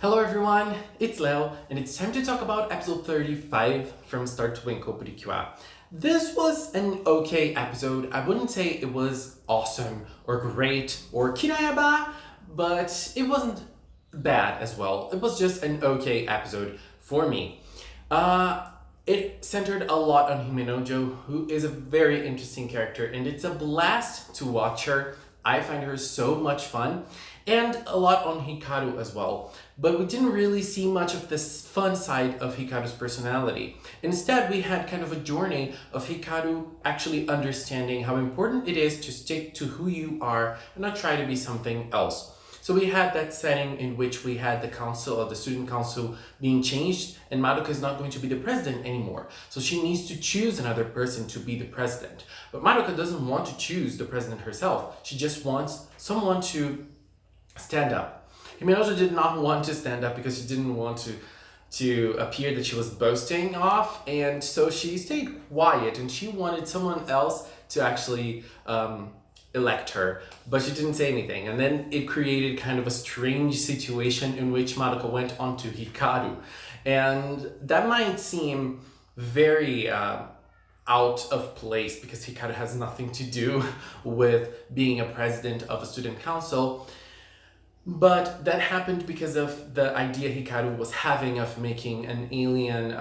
Hello everyone, it's Leo, and it's time to talk about episode 35 from Start TWINKLE PRECURE. This was an okay episode. I wouldn't say it was awesome or great or kirayaba, but it wasn't bad as well. It was just an okay episode for me. It centered a lot on Himenojo, who is a very interesting character, and it's a blast to watch her. I find her so much fun, and a lot on Hikaru as well. But we didn't really see much of this fun side of Hikaru's personality. Instead, we had kind of a journey of Hikaru actually understanding how important it is to stick to who you are and not try to be something else. So we had that setting in which we had the council or the student council being changed, and Madoka is not going to be the president anymore. So she needs to choose another person to be the president. But Madoka doesn't want to choose the president herself. She just wants someone to stand up. Himenojo did not want to stand up because she didn't want to appear that she was boasting off, and so she stayed quiet, and she wanted someone else to actually elect her, but she didn't say anything. And then it created kind of a strange situation in which Madoka went on to Hikaru, and that might seem very out of place because Hikaru has nothing to do with being a president of a student council. But that happened because of the idea Hikaru was having of making an alien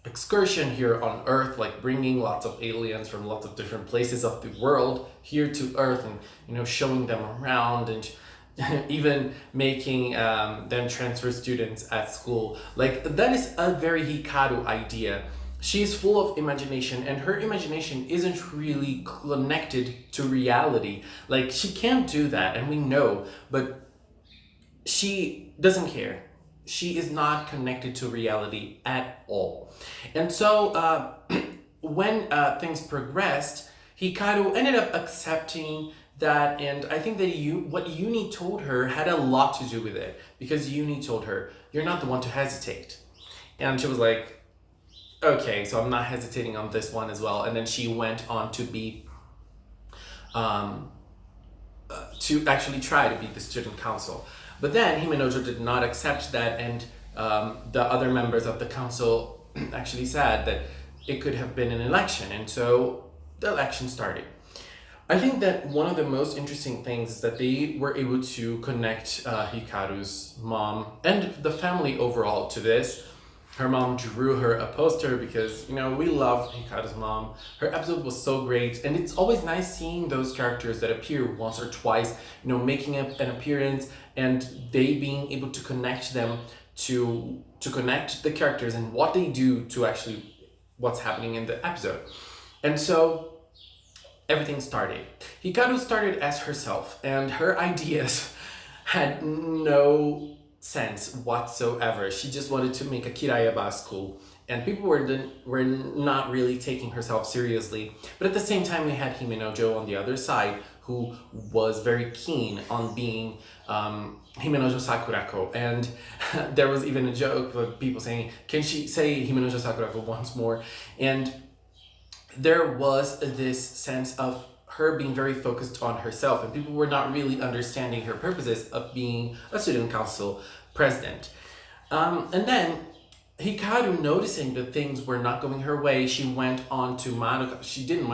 excursion here on Earth, like bringing lots of aliens from lots of different places of the world here to Earth, and showing them around, and even making them transfer students at school. Like, that is a very Hikaru idea. She's full of imagination, and her imagination isn't really connected to reality. Like, she can't do that, and we know, but she doesn't care. She is not connected to reality at all. And so when things progressed, Hikaru ended up accepting that, and I think that what Uni told her had a lot to do with it, because Uni told her, "You're not the one to hesitate." And she was like, okay, so I'm not hesitating on this one as well. And then she went on to be, to actually try to be the student council. But then Himenojo did not accept that, and the other members of the council actually said that it could have been an election, and so the election started. I think that one of the most interesting things is that they were able to connect Hikaru's mom and the family overall to this. Her mom drew her a poster because, we love Hikaru's mom. Her episode was so great, and it's always nice seeing those characters that appear once or twice, making an appearance, and they being able to connect them to connect the characters and what they do to actually what's happening in the episode. And so everything started. Hikaru started as herself, and her ideas had no sense whatsoever. She just wanted to make a kirayaba school, and people were not really taking herself seriously. But at the same time, we had Himenojo on the other side, who was very keen on being Himenojo Sakurako, and there was even a joke of people saying, "Can she say Himenojo Sakurako once more?" And there was this sense of her being very focused on herself, and people were not really understanding her purposes of being a student council president. And then Hikaru, noticing that things were not going her way, she went on to Madoka. She didn't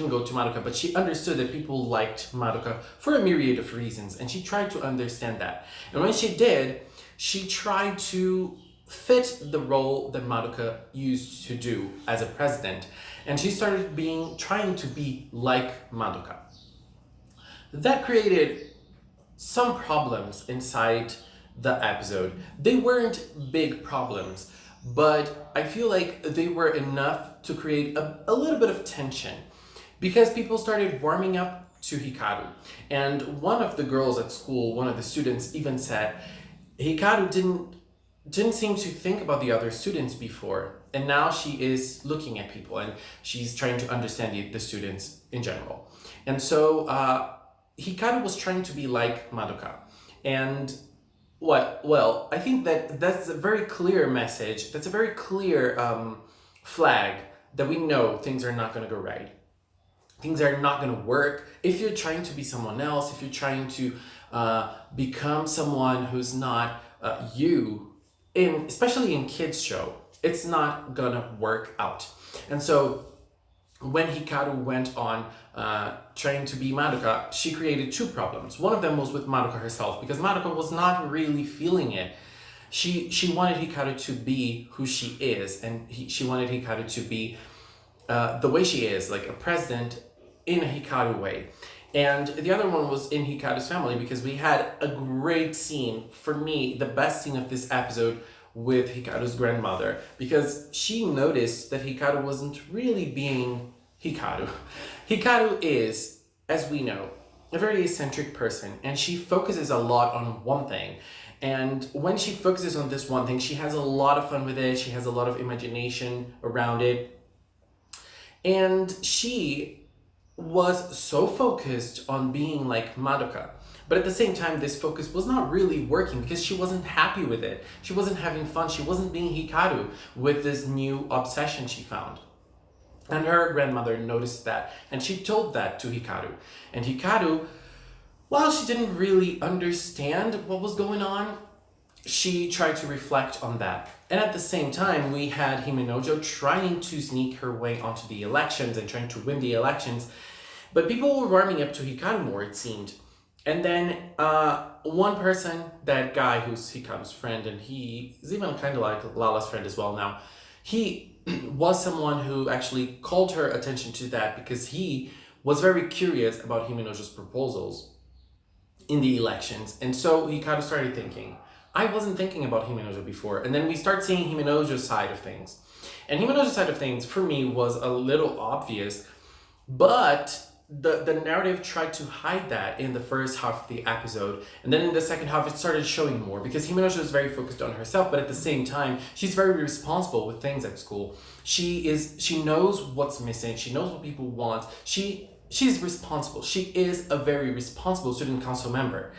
go to Madoka, but she understood that people liked Madoka for a myriad of reasons, and she tried to understand that. And when she did, she tried to fit the role that Madoka used to do as a president, and she started trying to be like Madoka. That created some problems inside the episode. They weren't big problems, but I feel like they were enough to create a little bit of tension, because people started warming up to Hikaru. And one of the girls at school, one of the students, even said Hikaru didn't seem to think about the other students before, and now she is looking at people, and she's trying to understand the students in general. And so Hikaru was trying to be like Madoka. And well, I think that's a very clear message. That's a very clear flag that we know things are not going to go right. Things are not going to work if you're trying to be someone else, if you're trying to become someone who's not especially in kids show, it's not gonna work out. And so when Hikaru went on trying to be Madoka, she created two problems. One of them was with Madoka herself, because Madoka was not really feeling it. She wanted Hikaru to be who she is, and she wanted Hikaru to be the way she is, like a president in a Hikaru way. And the other one was in Hikaru's family, because we had a great scene, for me, the best scene of this episode, with Hikaru's grandmother, because she noticed that Hikaru wasn't really being Hikaru. Hikaru is, as we know, a very eccentric person, and she focuses a lot on one thing. And when she focuses on this one thing, she has a lot of fun with it, she has a lot of imagination around it. And she was so focused on being like Madoka. But at the same time, this focus was not really working, because she wasn't happy with it. She wasn't having fun. She wasn't being Hikaru with this new obsession she found. And her grandmother noticed that, and she told that to Hikaru. And Hikaru, while she didn't really understand what was going on, she tried to reflect on that. And at the same time, we had Himenojo trying to sneak her way onto the elections and trying to win the elections. But people were warming up to Hikaru more, it seemed. And then one person, that guy who's Hikaru's friend, and he is even kind of like Lala's friend as well now, he was someone who actually called her attention to that, because he was very curious about Himenojo's proposals in the elections. And so Hikaru started thinking, I wasn't thinking about Himenojo before. And then we start seeing Himenojo's side of things. And Himenojo's side of things, for me, was a little obvious, but the narrative tried to hide that in the first half of the episode, and then in the second half it started showing more, because Himenojo is very focused on herself, but at the same time she's very responsible with things at school. She knows what's missing, she knows what people want, she's responsible. She is a very responsible student council member.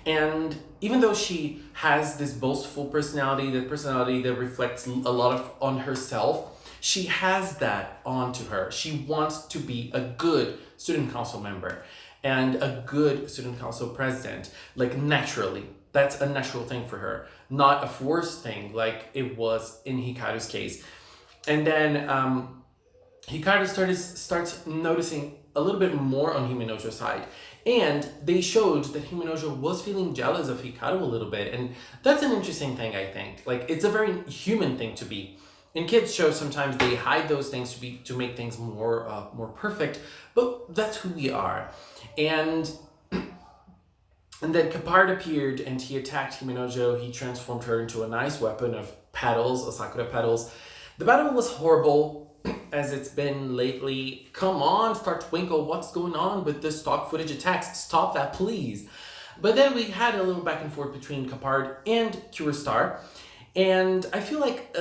And even though she has this boastful personality that reflects a lot on herself, she has that onto her. She wants to be a good student council member and a good student council president, like naturally. That's a natural thing for her, not a forced thing like it was in Hikaru's case. And then Hikaru starts noticing a little bit more on Himenojo's side. And they showed that Himenojo was feeling jealous of Hikaru a little bit. And that's an interesting thing, I think. Like, it's a very human thing to be. In kids' shows, sometimes they hide those things to make things more perfect, but that's who we are. And then Kapard appeared and he attacked Himenojo. He transformed her into a nice weapon of petals, sakura petals. The battle was horrible, as it's been lately. Come on, Star Twinkle, what's going on with the stock footage attacks? Stop that, please. But then we had a little back and forth between Kapard and Cure Star. And I feel like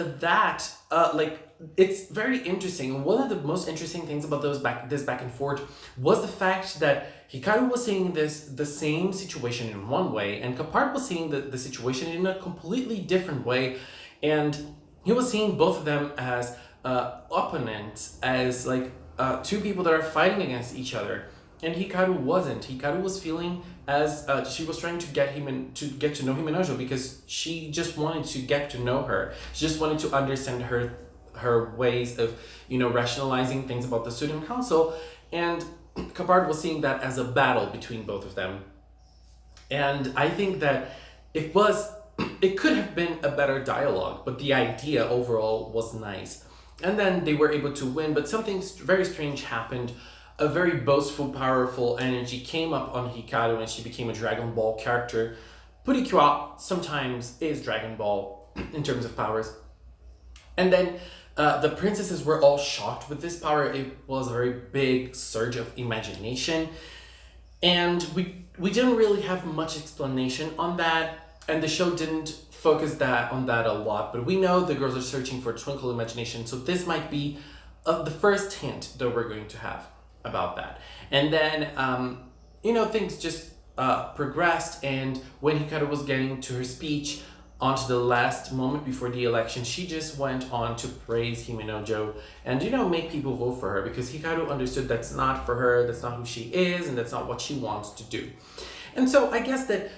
it's very interesting. One of the most interesting things about this back and forth was the fact that Hikaru was seeing the same situation in one way, and Kapard was seeing the situation in a completely different way. And he was seeing both of them as opponents, as two people that are fighting against each other. And Hikaru wasn't. Hikaru was feeling as she was trying to get to know Himenojo, because she just wanted to get to know her. She just wanted to understand her ways of, rationalizing things about the student council. And Kapard was seeing that as a battle between both of them. And I think that it could have been a better dialogue, but the idea overall was nice. And then they were able to win, but something very strange happened. A very boastful, powerful energy came up on Hikaru and she became a Dragon Ball character. Purikyo sometimes is Dragon Ball in terms of powers. And then the princesses were all shocked with this power. It was a very big surge of imagination. And we didn't really have much explanation on that. And the show didn't focus on that a lot. But we know the girls are searching for twinkle imagination. So this might be the first hint that we're going to have about that. And then, things just progressed. And when Hikaru was getting to her speech, onto the last moment before the election, she just went on to praise Himenojo and, make people vote for her, because Hikaru understood that's not for her, that's not who she is, and that's not what she wants to do. And so I guess that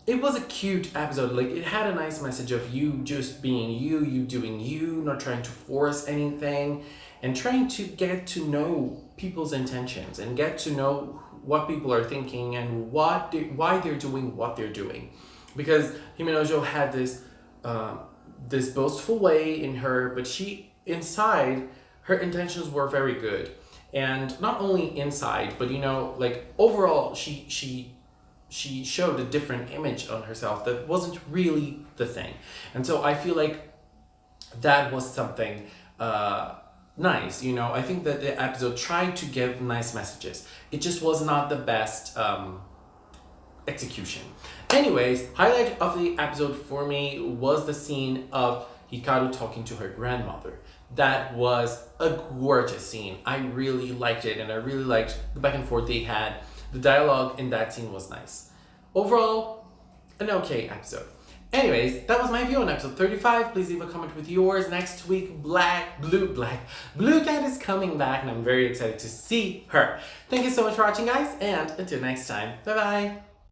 it was a cute episode. Like, it had a nice message of you just being you, you doing you, not trying to force anything, and trying to get to know people's intentions and get to know what people are thinking and why they're doing what they're doing. Because Himenojo had this boastful way in her, but she, inside, her intentions were very good. And not only inside, but like, overall, she showed a different image on herself that wasn't really the thing. And so I feel like that was something nice. I think that the episode tried to give nice messages. It just was not the best execution. Anyways, highlight of the episode for me was the scene of Hikaru talking to her grandmother. That was a gorgeous scene. I really liked it, and I really liked the back and forth they had. The dialogue in that scene was nice. Overall, an okay episode. Anyways, that was my view on episode 35. Please leave a comment with yours. Next week, Blue Cat is coming back, and I'm very excited to see her. Thank you so much for watching, guys, and until next time, bye-bye.